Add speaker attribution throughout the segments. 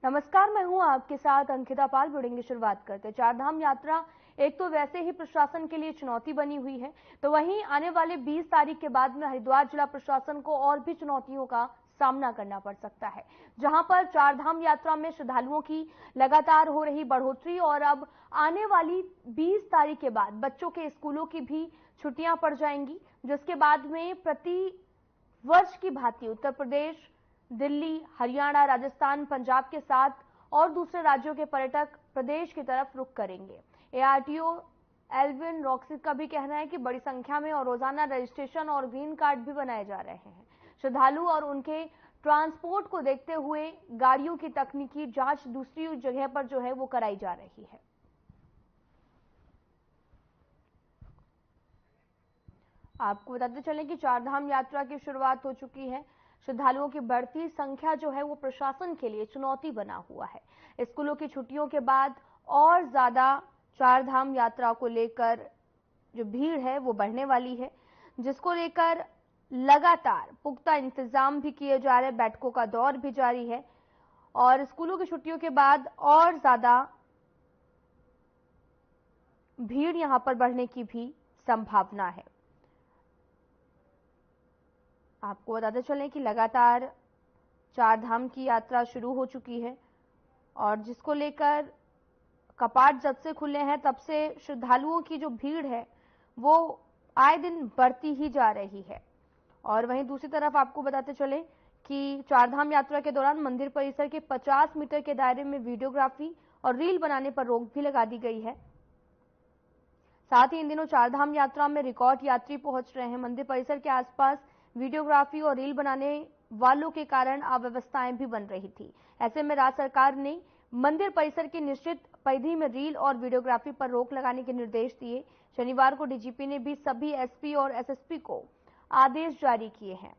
Speaker 1: नमस्कार, मैं हूं आपके साथ अंकिता पाल। बढ़ेंगे शुरुआत करते। चारधाम यात्रा एक तो वैसे ही प्रशासन के लिए चुनौती बनी हुई है, तो वहीं आने वाले 20 तारीख के बाद में हरिद्वार जिला प्रशासन को और भी चुनौतियों का सामना करना पड़ सकता है, जहां पर चारधाम यात्रा में श्रद्धालुओं की लगातार हो रही बढ़ोतरी और अब आने वाली 20 तारीख के बाद बच्चों के स्कूलों की भी छुट्टियां पड़ जाएंगी, जिसके बाद में प्रति वर्ष की भांति उत्तर प्रदेश, दिल्ली, हरियाणा, राजस्थान, पंजाब के साथ और दूसरे राज्यों के पर्यटक प्रदेश की तरफ रुख करेंगे। एआरटीओ एल्विन रॉक्सिक का भी कहना है कि बड़ी संख्या में और रोजाना रजिस्ट्रेशन और ग्रीन कार्ड भी बनाए जा रहे हैं। श्रद्धालु और उनके ट्रांसपोर्ट को देखते हुए गाड़ियों की तकनीकी जांच दूसरी जगह पर जो है वो कराई जा रही है। आपको बताते चलें कि चारधाम यात्रा की शुरुआत हो चुकी है। श्रद्धालुओं की बढ़ती संख्या जो है वो प्रशासन के लिए चुनौती बना हुआ है। स्कूलों की छुट्टियों के बाद और ज्यादा चारधाम यात्रा को लेकर जो भीड़ है वो बढ़ने वाली है, जिसको लेकर लगातार पुख्ता इंतजाम भी किए जा रहे हैं। बैठकों का दौर भी जारी है और स्कूलों की छुट्टियों के बाद और ज्यादा भीड़ यहां पर बढ़ने की भी संभावना है। आपको बताते चलें कि लगातार चारधाम की यात्रा शुरू हो चुकी है और जिसको लेकर कपाट जब से खुले हैं तब से श्रद्धालुओं की जो भीड़ है वो आए दिन बढ़ती ही जा रही है। और वहीं दूसरी तरफ आपको बताते चलें कि चारधाम यात्रा के दौरान मंदिर परिसर के 50 मीटर के दायरे में वीडियोग्राफी और रील बनाने पर रोक भी लगा दी गई है। साथ ही इन दिनों चारधाम यात्रा में रिकॉर्ड यात्री पहुंच रहे हैं। मंदिर परिसर के आसपास वीडियोग्राफी और रील बनाने वालों के कारण अव्यवस्थाएं भी बन रही थी। ऐसे में राज्य सरकार ने मंदिर परिसर की निश्चित परिधि में रील और वीडियोग्राफी पर रोक लगाने के निर्देश दिए। शनिवार को डीजीपी ने भी सभी एसपी और एसएसपी को आदेश जारी किए हैं।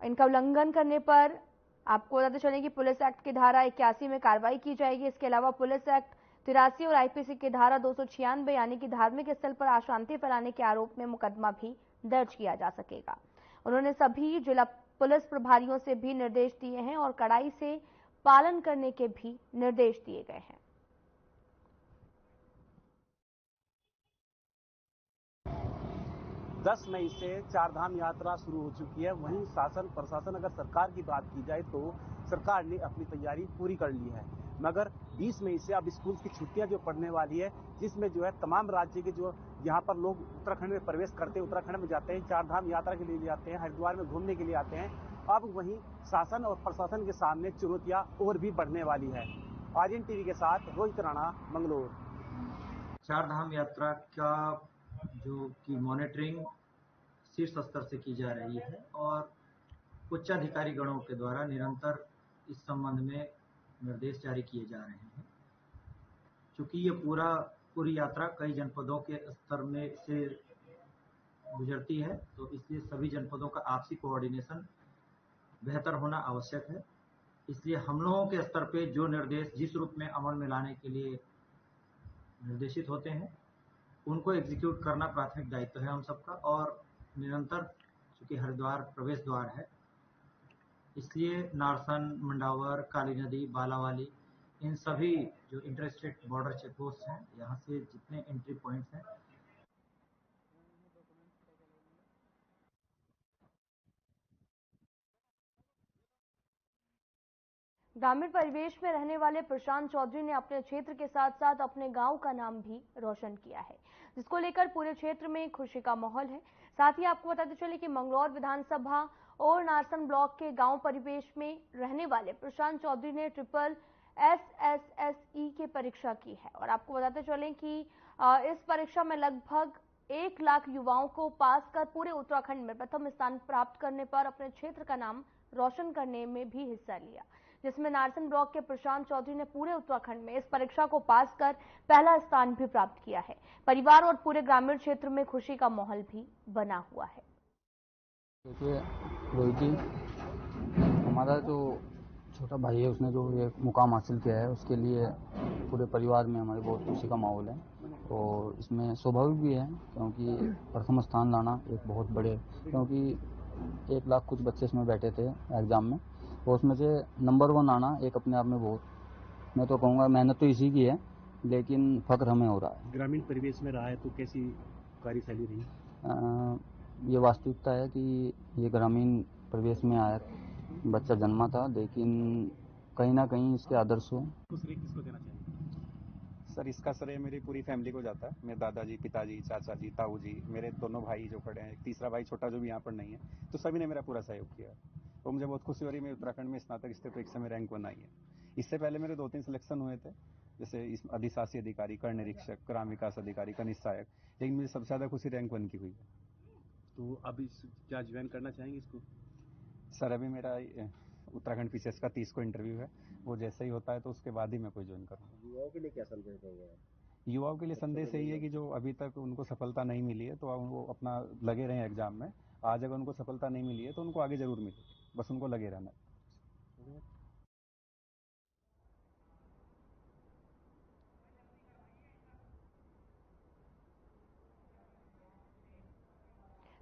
Speaker 1: इनका उल्लंघन करने पर आपको बताते चलें कि पुलिस एक्ट की धारा 81 में कार्रवाई की जाएगी। इसके अलावा पुलिस एक्ट 83 और आईपीसी की धारा 296 यानी कि धार्मिक स्थल पर अशांति फैलाने के आरोप में मुकदमा भी दर्ज किया जा सकेगा। उन्होंने सभी जिला पुलिस प्रभारियों से भी निर्देश दिए हैं और कड़ाई से पालन करने के भी निर्देश दिए गए हैं।
Speaker 2: 10 मई से चारधाम यात्रा शुरू हो चुकी है। वहीं शासन प्रशासन अगर सरकार की बात की जाए तो सरकार ने अपनी तैयारी पूरी कर ली है, मगर 20 मई से अब स्कूल की छुट्टियां जो पड़ने वाली है, जिसमें जो है तमाम राज्य के जो यहाँ पर लोग उत्तराखंड में प्रवेश करते हैं, उत्तराखंड में जाते हैं, चारधाम यात्रा के लिए जाते हैं, हरिद्वार में घूमने के लिए आते हैं, अब वहीं शासन और प्रशासन के सामने चुनौतियां और भी बढ़ने वाली है। आर्यन टीवी के साथ रोहित राणा, मंगलोर।
Speaker 3: चारधाम यात्रा का जो की मॉनिटरिंग शीर्ष स्तर से की जा रही है और उच्च अधिकारी गणों के द्वारा निरंतर इस संबंध में निर्देश जारी किए जा रहे हैं। चूंकि ये पूरी यात्रा कई जनपदों के स्तर में से गुजरती है, तो इसलिए सभी जनपदों का आपसी कोऑर्डिनेशन बेहतर होना आवश्यक है। इसलिए हम लोगों के स्तर पे जो निर्देश जिस रूप में अमल में लाने के लिए निर्देशित होते हैं, उनको एग्जीक्यूट करना प्राथमिक दायित्व है हम सबका। और निरंतर चूंकि हरिद्वार प्रवेश द्वार है, इसलिए नारसन, मंडावर, काली नदी, बालावाली, इन सभी जो interstate border check post हैं, यहाँ से जितने एंट्री पॉइंट्स हैं,
Speaker 1: ग्रामीण परिवेश में रहने वाले प्रशांत चौधरी ने अपने क्षेत्र के साथ साथ अपने गांव का नाम भी रोशन किया है, जिसको लेकर पूरे क्षेत्र में खुशी का माहौल है। साथ ही आपको बताते चले कि मंगलौर विधानसभा और नारसन ब्लॉक के गांव परिवेश में रहने वाले प्रशांत चौधरी ने ट्रिपल SSSE की परीक्षा की है और आपको बताते चलें कि इस परीक्षा में लगभग 1 लाख युवाओं को पास कर पूरे उत्तराखंड में प्रथम स्थान प्राप्त करने पर अपने क्षेत्र का नाम रोशन करने में भी हिस्सा लिया, जिसमें नारसन ब्लॉक के प्रशांत चौधरी ने पूरे उत्तराखंड में इस परीक्षा को पास कर पहला स्थान भी प्राप्त किया है। परिवार और पूरे ग्रामीण क्षेत्र में खुशी का माहौल भी बना हुआ है।
Speaker 4: देखिए रोहित जी, हमारा जो छोटा भाई है उसने जो ये मुकाम हासिल किया है, उसके लिए पूरे परिवार में हमारे बहुत खुशी का माहौल है और इसमें स्वाभाविक भी है, क्योंकि प्रथम स्थान लाना एक बहुत बड़े, क्योंकि 1 लाख कुछ बच्चे इसमें बैठे थे एग्जाम में तो उसमें से नंबर 1 आना एक अपने आप में बहुत, मैं तो कहूँगा मेहनत तो इसी की है, लेकिन फख्र हमें हो रहा है।
Speaker 2: ग्रामीण परिवेश में रहा है तो कैसी कार्यशैली रही?
Speaker 4: ये वास्तविकता है कि ये ग्रामीण परिवेश में आया बच्चा जन्मा था, लेकिन कहीं ना कहीं इसके आदर्शों
Speaker 2: किसको देना चाहिए?
Speaker 5: सर, इसका श्रेय मेरी पूरी फैमिली को जाता है। मेरे दादाजी, पिताजी, चाचा जी, ताऊ जी, मेरे दोनों भाई जो खड़े हैं, एक तीसरा भाई छोटा जो भी यहाँ पर नहीं है, तो सभी ने मेरा पूरा सहयोग किया। तो मुझे बहुत खुशी हो रही है, मैं उत्तराखंड में स्नातक स्तर परीक्षा में रैंक 1 आई है। इससे पहले मेरे 2-3 सिलेक्शन हुए थे, जैसे अधिशासी अधिकारी, कर निरीक्षक, ग्राम विकास अधिकारी, कनिष्ठ सहायक, लेकिन मुझे सबसे ज्यादा खुशी रैंक 1 की हुई है।
Speaker 2: तो अब क्या ज्वाइन करना चाहेंगे इसको?
Speaker 5: सर, अभी मेरा उत्तराखंड पीसीएस का 30 को इंटरव्यू है, वो जैसे ही होता है तो उसके बाद ही मैं कोई ज्वाइन करूँगा।
Speaker 2: युवाओं के लिए क्या संदेश होगा?
Speaker 5: युवाओं के लिए संदेश यही है कि जो अभी तक उनको सफलता नहीं मिली है तो वो अपना लगे रहें एग्जाम में। आज अगर उनको सफलता नहीं मिली है तो उनको आगे जरूर मिलेगी, बस उनको लगे रहना है।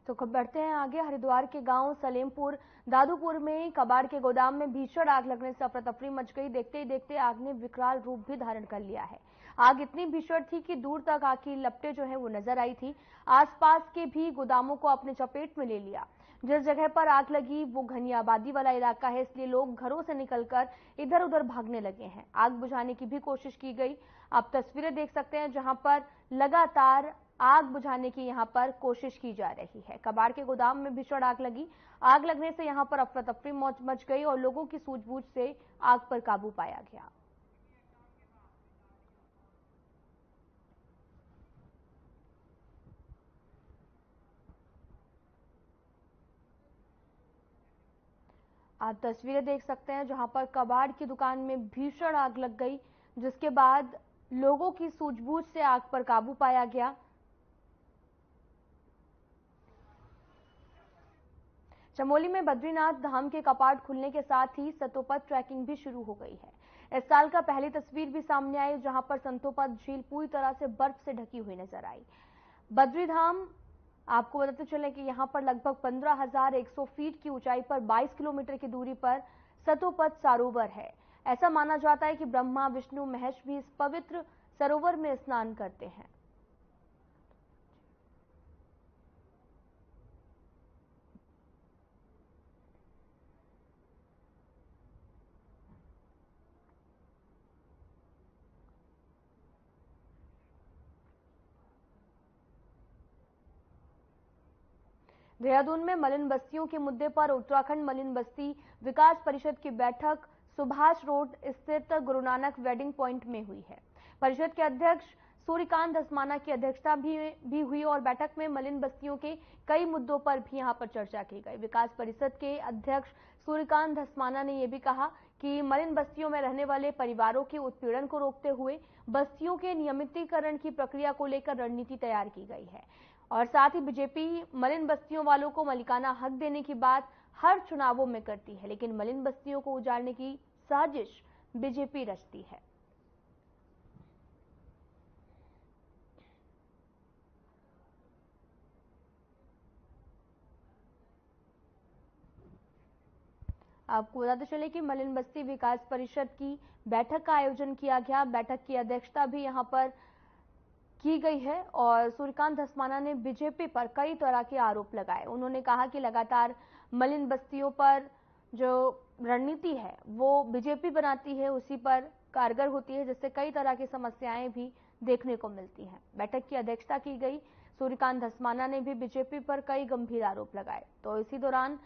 Speaker 1: तो बढ़ते हैं आगे। हरिद्वार के गांव सलेमपुर दादूपुर में कबाड़ के गोदाम में भीषण आग लगने से अफरा तफरी मच गई। देखते ही देखते आग ने विकराल रूप भी धारण कर लिया है। आग इतनी भीषण थी कि दूर तक आग की लपटें जो है वो नजर आई थी। आसपास के भी गोदामों को अपने चपेट में ले लिया। जिस जगह पर आग लगी वो घनी आबादी वाला इलाका है, इसलिए लोग घरों से निकलकर इधर उधर भागने लगे हैं। आग बुझाने की भी कोशिश की गई। आप तस्वीरें देख सकते हैं जहां पर लगातार आग बुझाने की यहां पर कोशिश की जा रही है। कबाड़ के गोदाम में भीषण आग लगी। आग लगने से यहां पर अफरा तफरी मच गई और लोगों की सूझबूझ से आग पर काबू पाया गया। आप तस्वीरें देख सकते हैं जहां पर कबाड़ की दुकान में भीषण आग लग गई, जिसके बाद लोगों की सूझबूझ से आग पर काबू पाया गया। चमोली में बद्रीनाथ धाम के कपाट खुलने के साथ ही सतोपत ट्रैकिंग भी शुरू हो गई है। इस साल का पहली तस्वीर भी सामने आई जहां पर संतोपत झील पूरी तरह से बर्फ से ढकी हुई नजर आई। बद्रीधाम आपको बताते चलें कि यहां पर लगभग 15,100 फीट की ऊंचाई पर 22 किलोमीटर की दूरी पर सतोपत सरोवर है। ऐसा माना जाता है कि ब्रह्मा, विष्णु, महेश भी इस पवित्र सरोवर में स्नान करते हैं। देहरादून में मलिन बस्तियों के मुद्दे पर उत्तराखंड मलिन बस्ती विकास परिषद की बैठक सुभाष रोड स्थित गुरु नानक वेडिंग पॉइंट में हुई है। परिषद के अध्यक्ष सूर्यकांत धस्माना की अध्यक्षता भी हुई और बैठक में मलिन बस्तियों के कई मुद्दों पर भी यहां पर चर्चा की गई। विकास परिषद के अध्यक्ष सूर्यकांत धस्माना ने यह भी कहा कि मलिन बस्तियों में रहने वाले परिवारों के उत्पीड़न को रोकते हुए बस्तियों के नियमितीकरण की प्रक्रिया को लेकर रणनीति तैयार की गई है और साथ ही बीजेपी मलिन बस्तियों वालों को मालिकाना हक देने की बात हर चुनावों में करती है, लेकिन मलिन बस्तियों को उजाड़ने की साजिश बीजेपी रचती है। आपको बताते चले कि मलिन बस्ती विकास परिषद की बैठक का आयोजन किया गया। बैठक की अध्यक्षता भी यहां पर की गई है और सूर्यकांत धस्माना ने बीजेपी पर कई तरह के आरोप लगाए। उन्होंने कहा कि लगातार मलिन बस्तियों पर जो रणनीति है वो बीजेपी बनाती है, उसी पर कारगर होती है, जिससे कई तरह की समस्याएं भी देखने को मिलती हैं। बैठक की अध्यक्षता की गई। सूर्यकांत धस्माना ने भी बीजेपी पर कई गंभीर आरोप लगाए। तो इसी दौरान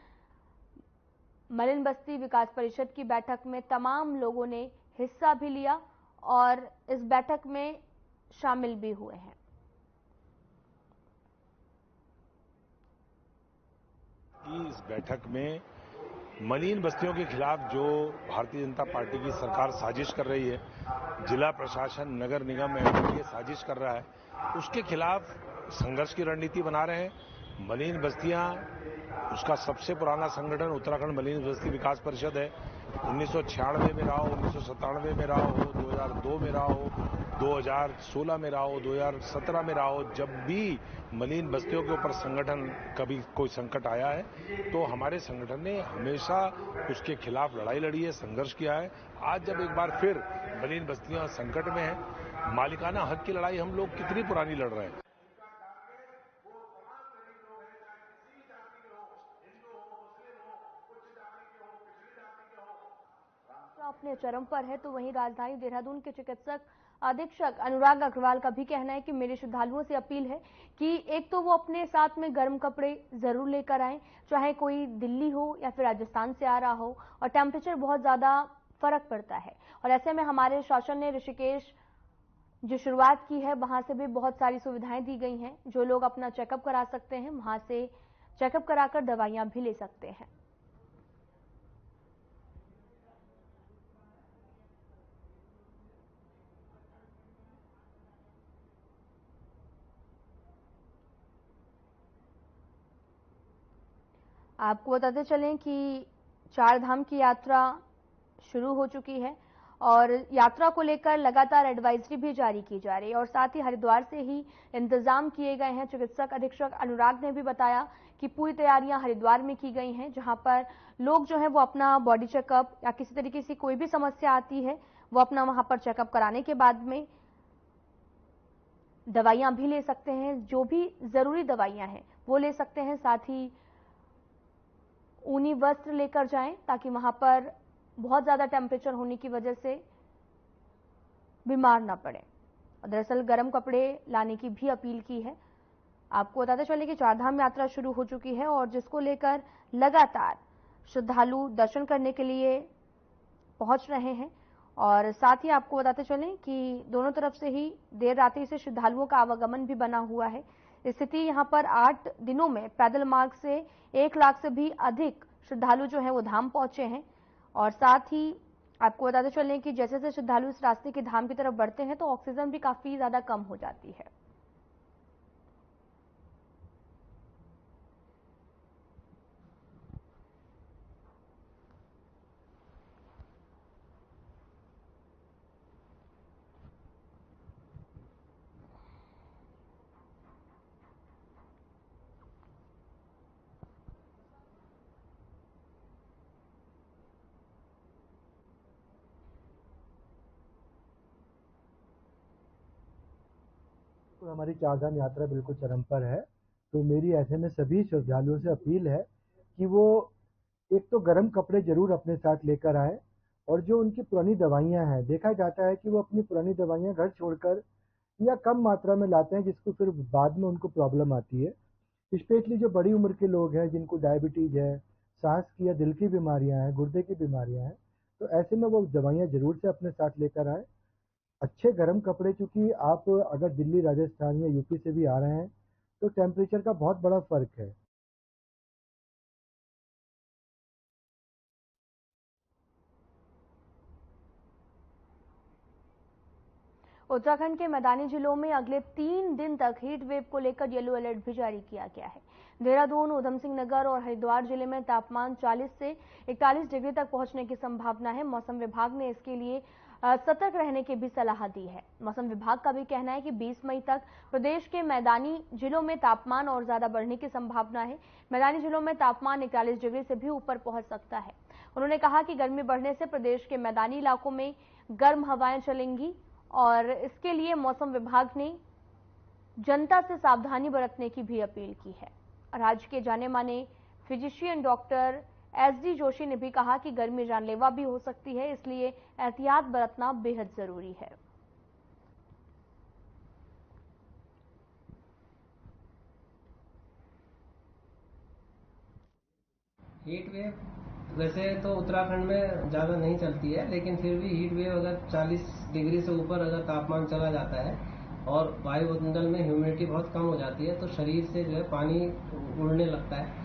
Speaker 1: मलिन बस्ती विकास परिषद की बैठक में तमाम लोगों ने हिस्सा भी लिया और इस बैठक में शामिल भी हुए हैं।
Speaker 6: इस बैठक में मलिन बस्तियों के खिलाफ जो भारतीय जनता पार्टी की सरकार साजिश कर रही है, जिला प्रशासन, नगर निगम एमएलए साजिश कर रहा है, उसके खिलाफ संघर्ष की रणनीति बना रहे हैं। मलिन बस्तियां, उसका सबसे पुराना संगठन उत्तराखंड मलिन बस्ती विकास परिषद है। 1996 में रहा हो, 1997 में रहा हो, 2002 में रहा हो, 2016 में रहा हो, 2017 में रहा हो, जब भी मलिन बस्तियों के ऊपर संगठन कभी कोई संकट आया है तो हमारे संगठन ने हमेशा उसके खिलाफ लड़ाई लड़ी है, संघर्ष किया है। आज जब एक बार फिर मलिन बस्तियां संकट में हैं, मालिकाना हक की लड़ाई हम लोग कितनी पुरानी लड़ रहे हैं।
Speaker 1: अपने चरम पर है तो वहीं राजधानी देहरादून के चिकित्सक अधीक्षक अनुराग अग्रवाल का भी कहना है कि मेरे श्रद्धालुओं से अपील है कि एक तो वो अपने साथ में गर्म कपड़े जरूर लेकर आएं, चाहे कोई दिल्ली हो या फिर राजस्थान से आ रहा हो, और टेम्परेचर बहुत ज्यादा फर्क पड़ता है। और ऐसे में हमारे शासन ने ऋषिकेश जो शुरुआत की है वहां से भी बहुत सारी सुविधाएं दी गई हैं। जो लोग अपना चेकअप करा सकते हैं वहां से चेकअप कराकर दवाइयां भी ले सकते हैं। आपको बताते चलें कि चार धाम की यात्रा शुरू हो चुकी है और यात्रा को लेकर लगातार एडवाइजरी भी जारी की जा रही है और साथ ही हरिद्वार से ही इंतजाम किए गए हैं। चिकित्सक अधीक्षक अनुराग ने भी बताया कि पूरी तैयारियां हरिद्वार में की गई हैं, जहां पर लोग जो है वो अपना बॉडी चेकअप या किसी तरीके से कोई भी समस्या आती है वो अपना वहां पर चेकअप कराने के बाद में दवाइयां भी ले सकते हैं। जो भी जरूरी दवाइयां हैं वो ले सकते हैं। साथ ही ऊनी वस्त्र लेकर जाएं ताकि वहां पर बहुत ज्यादा टेम्परेचर होने की वजह से बीमार ना पड़े। दरअसल गर्म कपड़े लाने की भी अपील की है। आपको बताते चले कि चारधाम यात्रा शुरू हो चुकी है और जिसको लेकर लगातार श्रद्धालु दर्शन करने के लिए पहुंच रहे हैं। और साथ ही आपको बताते चलें कि दोनों तरफ से ही देर रात्रि से श्रद्धालुओं का आवागमन भी बना हुआ है। स्थिति यहां पर 8 दिनों में पैदल मार्ग से 1 लाख से भी अधिक श्रद्धालु जो हैं वो धाम पहुंचे हैं। और साथ ही आपको बताते चलें कि जैसे जैसे श्रद्धालु इस रास्ते की धाम की तरफ बढ़ते हैं तो ऑक्सीजन भी काफी ज्यादा कम हो जाती है।
Speaker 7: तो हमारी चारधाम यात्रा बिल्कुल चरम पर है। तो मेरी ऐसे में सभी श्रद्धालुओं से अपील है कि वो एक तो गर्म कपड़े जरूर अपने साथ लेकर आए और जो उनकी पुरानी दवाइयां हैं, देखा जाता है कि वो अपनी पुरानी दवाइयां घर छोड़कर या कम मात्रा में लाते हैं, जिसको फिर बाद में उनको प्रॉब्लम आती है। स्पेशली जो बड़ी उम्र के लोग हैं जिनको डायबिटीज है, सांस की या दिल की बीमारियां हैं, गुर्दे की बीमारियां हैं, तो ऐसे में वो दवाइयां जरूर से अपने साथ लेकर आए। अच्छे गर्म कपड़े, क्योंकि आप अगर दिल्ली, राजस्थान या यूपी से भी आ रहे हैं तो टेम्परेचर का बहुत बड़ा फर्क है।
Speaker 1: उत्तराखंड के मैदानी जिलों में अगले 3 दिन तक हीट वेव को लेकर येलो अलर्ट भी जारी किया गया है। देहरादून, उधम सिंह नगर और हरिद्वार जिले में तापमान 40 से 41 डिग्री तक पहुंचने की संभावना है। मौसम विभाग ने इसके लिए सतर्क रहने की भी सलाह दी है। मौसम विभाग का भी कहना है कि 20 मई तक प्रदेश के मैदानी जिलों में तापमान और ज्यादा बढ़ने की संभावना है। मैदानी जिलों में तापमान 41 डिग्री से भी ऊपर पहुंच सकता है। उन्होंने कहा कि गर्मी बढ़ने से प्रदेश के मैदानी इलाकों में गर्म हवाएं चलेंगी और इसके लिए मौसम विभाग ने जनता से सावधानी बरतने की भी अपील की है। राज्य के जाने माने फिजिशियन डॉक्टर एसडी जोशी ने भी कहा कि गर्मी जानलेवा भी हो सकती है, इसलिए एहतियात बरतना बेहद जरूरी है।
Speaker 8: हीट वेव वैसे तो उत्तराखंड में ज़्यादा नहीं चलती है, लेकिन फिर भी हीट वेव अगर 40 डिग्री से ऊपर अगर तापमान चला जाता है और वायुमंडल में ह्यूमिडिटी बहुत कम हो जाती है तो शरीर से जो है पानी उड़ने लगता है।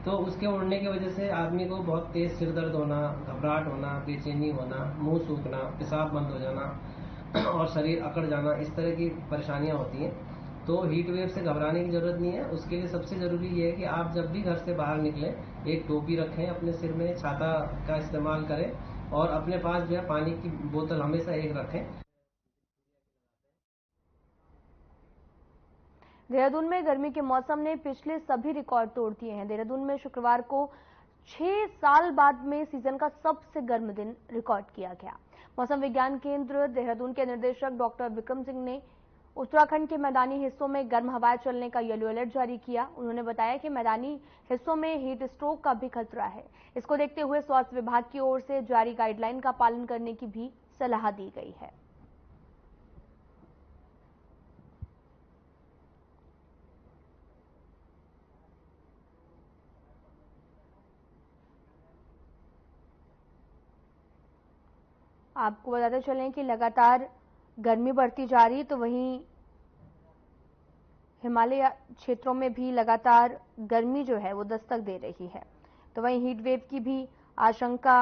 Speaker 8: तो उसके उड़ने की वजह से आदमी को बहुत तेज सिर दर्द होना, घबराहट होना, बेचैनी होना, मुंह सूखना, पेशाब बंद हो जाना और शरीर अकड़ जाना, इस तरह की परेशानियां होती हैं। तो हीट वेव से घबराने की जरूरत नहीं है। उसके लिए सबसे जरूरी ये है कि आप जब भी घर से बाहर निकलें एक टोपी रखें अपने सिर में, छाता का इस्तेमाल करें और अपने पास जो है पानी की बोतल हमेशा एक रखें।
Speaker 1: देहरादून में गर्मी के मौसम ने पिछले सभी रिकॉर्ड तोड़ दिए हैं। देहरादून में शुक्रवार को 6 साल बाद में सीजन का सबसे गर्म दिन रिकॉर्ड किया गया। मौसम विज्ञान केंद्र देहरादून के निदेशक डॉक्टर विक्रम सिंह ने उत्तराखंड के मैदानी हिस्सों में गर्म हवाएं चलने का येलो अलर्ट जारी किया। उन्होंने बताया कि मैदानी हिस्सों में हीट स्ट्रोक का भी खतरा है। इसको देखते हुए स्वास्थ्य विभाग की ओर से जारी गाइडलाइन का पालन करने की भी सलाह दी गई है। आपको बताते चलें कि लगातार गर्मी बढ़ती जा रही, तो वहीं हिमालय क्षेत्रों में भी लगातार गर्मी जो है वो दस्तक दे रही है। तो वहीं हीट वेव की भी आशंका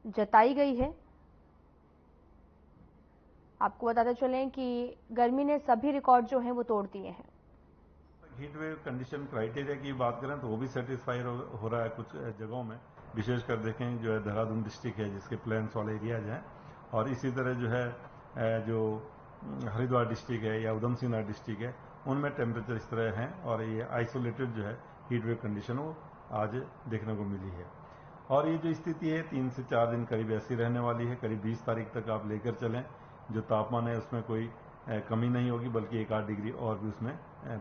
Speaker 1: जताई गई है। आपको बताते चलें कि गर्मी ने सभी रिकॉर्ड जो हैं वो तोड़ दिए हैं।
Speaker 9: हीट वेव कंडीशन क्राइटेरिया की बात करें तो वो भी सेटिस्फाई हो रहा है कुछ जगहों में। विशेषकर देखें जो है देहरादून डिस्ट्रिक्ट है जिसके प्लेन्स वाले एरियाज हैं, और इसी तरह जो है जो हरिद्वार डिस्ट्रिक्ट है या उधम सिंह नगर डिस्ट्रिक्ट है उनमें टेम्परेचर इस तरह हैं, और ये आइसोलेटेड जो है हीट वेव कंडीशन वो आज देखने को मिली है। और ये जो स्थिति है 3 से 4 दिन करीब ऐसी रहने वाली है। करीब 20 तारीख तक आप लेकर चलें, जो तापमान है उसमें कोई कमी नहीं होगी, बल्कि 1-8 डिग्री और भी उसमें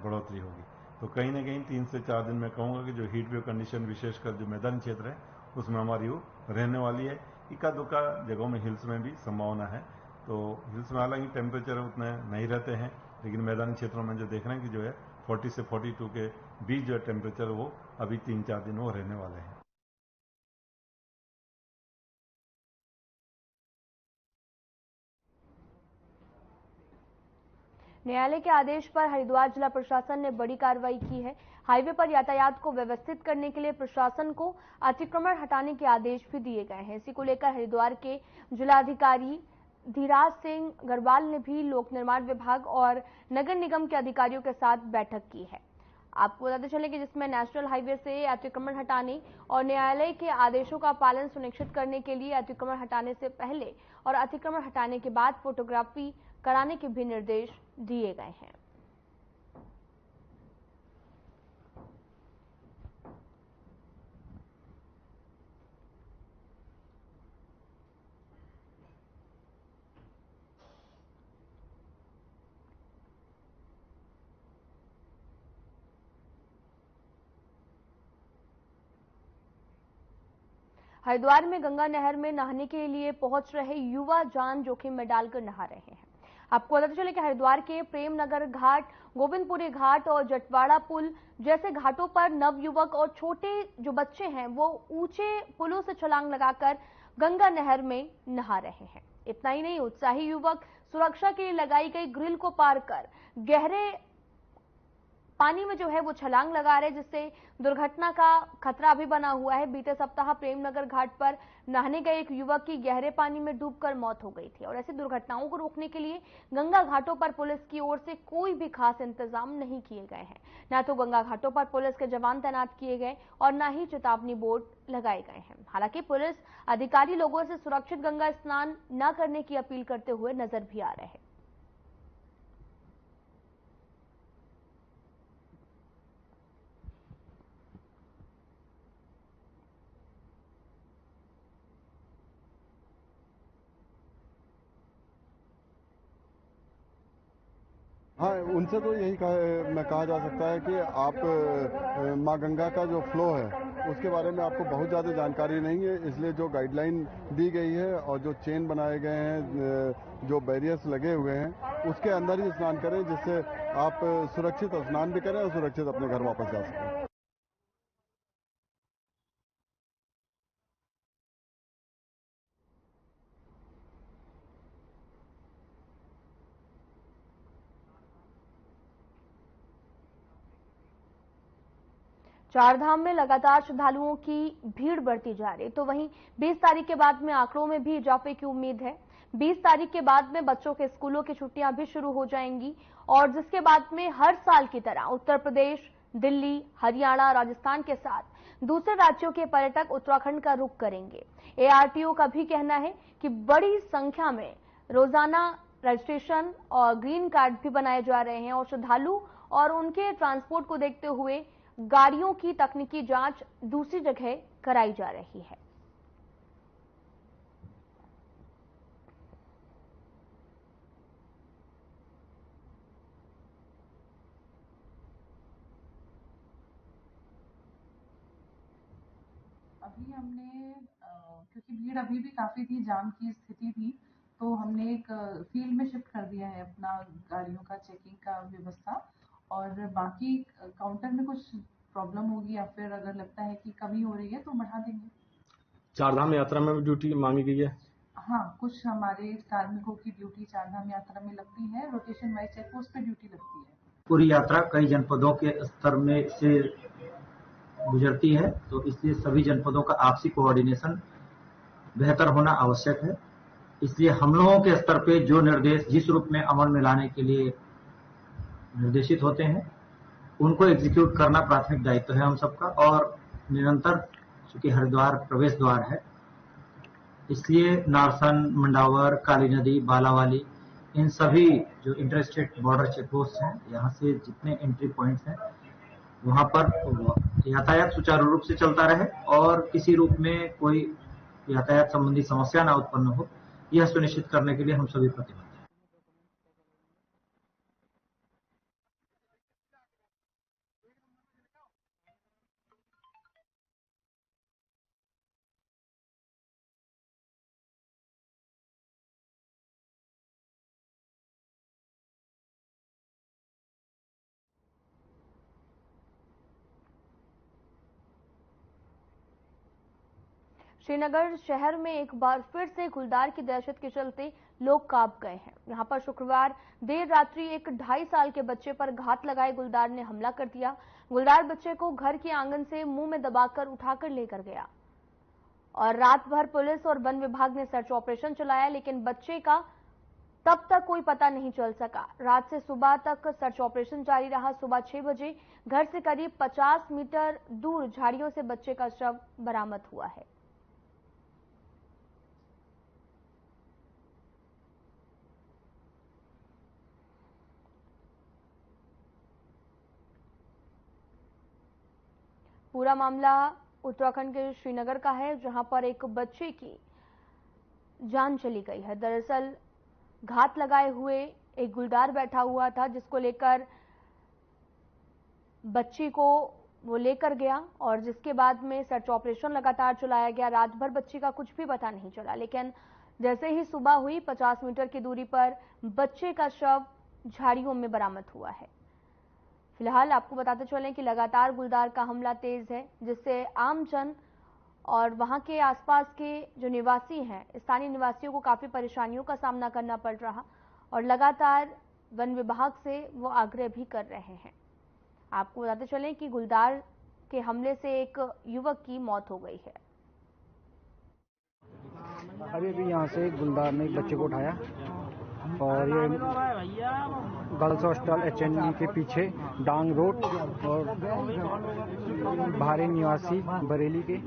Speaker 9: बढ़ोतरी होगी। तो कहीं ना कहीं 3 से 4 दिन मैं कहूँगा कि जो हीट वेव कंडीशन विशेषकर जो मैदानी क्षेत्र है उसमें हमारी वो रहने वाली है। इक्का दुक्का जगहों में हिल्स में भी संभावना है। तो हिल्स में हालांकि टेम्परेचर उतने नहीं रहते हैं, लेकिन मैदानी क्षेत्रों में जो देख रहे हैं कि जो है 40 से 42 के बीच जो है टेम्परेचर वो अभी 3-4 दिन वो रहने वाले हैं।
Speaker 1: न्यायालय के आदेश पर हरिद्वार जिला प्रशासन ने बड़ी कार्रवाई की है। हाईवे पर यातायात को व्यवस्थित करने के लिए प्रशासन को अतिक्रमण हटाने के आदेश भी दिए गए हैं। इसी को लेकर हरिद्वार के जिलाधिकारी धीराज सिंह गढ़वाल ने भी लोक निर्माण विभाग और नगर निगम के अधिकारियों के साथ बैठक की है। आपको बताते चले कि जिसमें नेशनल हाईवे से अतिक्रमण हटाने और न्यायालय के आदेशों का पालन सुनिश्चित करने के लिए अतिक्रमण हटाने से पहले और अतिक्रमण हटाने के बाद फोटोग्राफी कराने के भी निर्देश दिए गए हैं। हरिद्वार में गंगा नहर में नहाने के लिए पहुंच रहे युवा जान जोखिम में डालकर नहा रहे हैं। आपको बताते चले कि हरिद्वार के प्रेमनगर घाट, गोविंदपुरी घाट और जटवाड़ा पुल जैसे घाटों पर नवयुवक और छोटे जो बच्चे हैं वो ऊंचे पुलों से छलांग लगाकर गंगा नहर में नहा रहे हैं। इतना ही नहीं, उत्साही युवक सुरक्षा के लिए लगाई गई ग्रिल को पार कर गहरे पानी में जो है वो छलांग लगा रहे, जिससे दुर्घटना का खतरा भी बना हुआ है। बीते सप्ताह प्रेमनगर घाट पर नहाने गए एक युवक की गहरे पानी में डूबकर मौत हो गई थी, और ऐसी दुर्घटनाओं को रोकने के लिए गंगा घाटों पर पुलिस की ओर से कोई भी खास इंतजाम नहीं किए गए हैं। न तो गंगा घाटों पर पुलिस के जवान तैनात किए गए और न ही चेतावनी बोर्ड लगाए गए हैं। हालांकि पुलिस अधिकारी लोगों से सुरक्षित गंगा स्नान न करने की अपील करते हुए नजर भी आ रहे हैं।
Speaker 10: हाँ, उनसे तो यही कहा जा सकता है कि आप माँ गंगा का जो फ्लो है उसके बारे में आपको बहुत ज़्यादा जानकारी नहीं है, इसलिए जो गाइडलाइन दी गई है और जो चेन बनाए गए हैं, जो बैरियर्स लगे हुए हैं, उसके अंदर ही स्नान करें, जिससे आप सुरक्षित स्नान भी करें और सुरक्षित अपने घर वापस जा सकें।
Speaker 1: चारधाम में लगातार श्रद्धालुओं की भीड़ बढ़ती जा रही, तो वहीं 20 तारीख के बाद में आंकड़ों में भी इजाफे की उम्मीद है। 20 तारीख के बाद में बच्चों के स्कूलों की छुट्टियां भी शुरू हो जाएंगी, और जिसके बाद में हर साल की तरह उत्तर प्रदेश, दिल्ली, हरियाणा, राजस्थान के साथ दूसरे राज्यों के पर्यटक उत्तराखंड का रुख करेंगे। ARTO का भी कहना है कि बड़ी संख्या में रोजाना रजिस्ट्रेशन और ग्रीन कार्ड भी बनाए जा रहे हैं, और श्रद्धालु और उनके ट्रांसपोर्ट को देखते हुए गाड़ियों की तकनीकी जांच दूसरी जगह कराई जा रही है।
Speaker 11: अभी हमने क्योंकि भीड़ अभी भी काफी थी, जाम की स्थिति थी, तो हमने एक फील्ड में शिफ्ट कर दिया है अपना गाड़ियों का चेकिंग का व्यवस्था। और बाकी काउंटर में कुछ प्रॉब्लम होगी या फिर अगर लगता है कि कमी हो रही है तो बढ़ा देंगे।
Speaker 12: चारधाम यात्रा में भी ड्यूटी मांगी गई है?
Speaker 11: हाँ, कुछ हमारे कार्मिकों की ड्यूटी चारधाम यात्रा में लगती है, रोटेशन वाइज चेक पोस्ट पे ड्यूटी लगती है।
Speaker 3: पूरी यात्रा कई जनपदों के स्तर में से गुजरती है, तो इसलिए सभी जनपदों का आपसी कोऑर्डिनेशन बेहतर होना आवश्यक है। इसलिए हम लोगों के स्तर पे जो निर्देश जिस रूप में अमल में लाने के लिए निर्देशित होते हैं, उनको एग्जीक्यूट करना प्राथमिक दायित्व है हम सबका। और निरंतर, चूंकि हरिद्वार प्रवेश द्वार है, इसलिए नारसन, मंडावर, काली नदी, बालावाली, इन सभी जो interstate border check post हैं, यहाँ से जितने एंट्री पॉइंट्स हैं, वहां पर यातायात सुचारू रूप से चलता रहे और किसी रूप में कोई यातायात संबंधी समस्या ना उत्पन्न हो, यह सुनिश्चित करने के लिए हम सभी प्रतिबद्ध हैं।
Speaker 1: श्रीनगर शहर में एक बार फिर से गुलदार की दहशत के चलते लोग कांप गए हैं। यहां पर शुक्रवार देर रात्रि एक 2.5 साल के बच्चे पर घात लगाए गुलदार ने हमला कर दिया। गुलदार बच्चे को घर के आंगन से मुंह में दबाकर उठाकर लेकर गया और रात भर पुलिस और वन विभाग ने सर्च ऑपरेशन चलाया, लेकिन बच्चे का तब तक कोई पता नहीं चल सका। रात से सुबह तक सर्च ऑपरेशन जारी रहा। सुबह 6 बजे घर से करीब 50 मीटर दूर झाड़ियों से बच्चे का शव बरामद हुआ है। पूरा मामला उत्तराखंड के श्रीनगर का है, जहां पर एक बच्चे की जान चली गई है। दरअसल घात लगाए हुए एक गुलदार बैठा हुआ था, जिसको लेकर बच्ची को वो लेकर गया और जिसके बाद में सर्च ऑपरेशन लगातार चलाया गया। रात भर बच्ची का कुछ भी पता नहीं चला, लेकिन जैसे ही सुबह हुई 50 मीटर की दूरी पर बच्चे का शव झाड़ियों में बरामद हुआ है। फिलहाल आपको बताते चलें कि लगातार गुलदार का हमला तेज है, जिससे आमजन और वहां के आसपास के जो निवासी हैं, स्थानीय निवासियों को काफी परेशानियों का सामना करना पड़ रहा और लगातार वन विभाग से वो आग्रह भी कर रहे हैं। आपको बताते चलें कि गुलदार के हमले से एक युवक की मौत हो गई है।
Speaker 13: अभी यहाँ से गुलदार ने एक बच्चे को उठाया और ये गर्ल्स हॉस्टल HND के पीछे डांग रोड और भारे निवासी बरेली के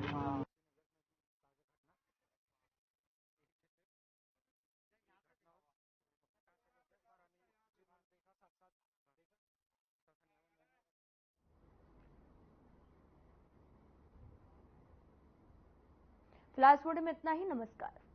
Speaker 1: फिलहाल इस वीडियो में इतना ही। नमस्कार।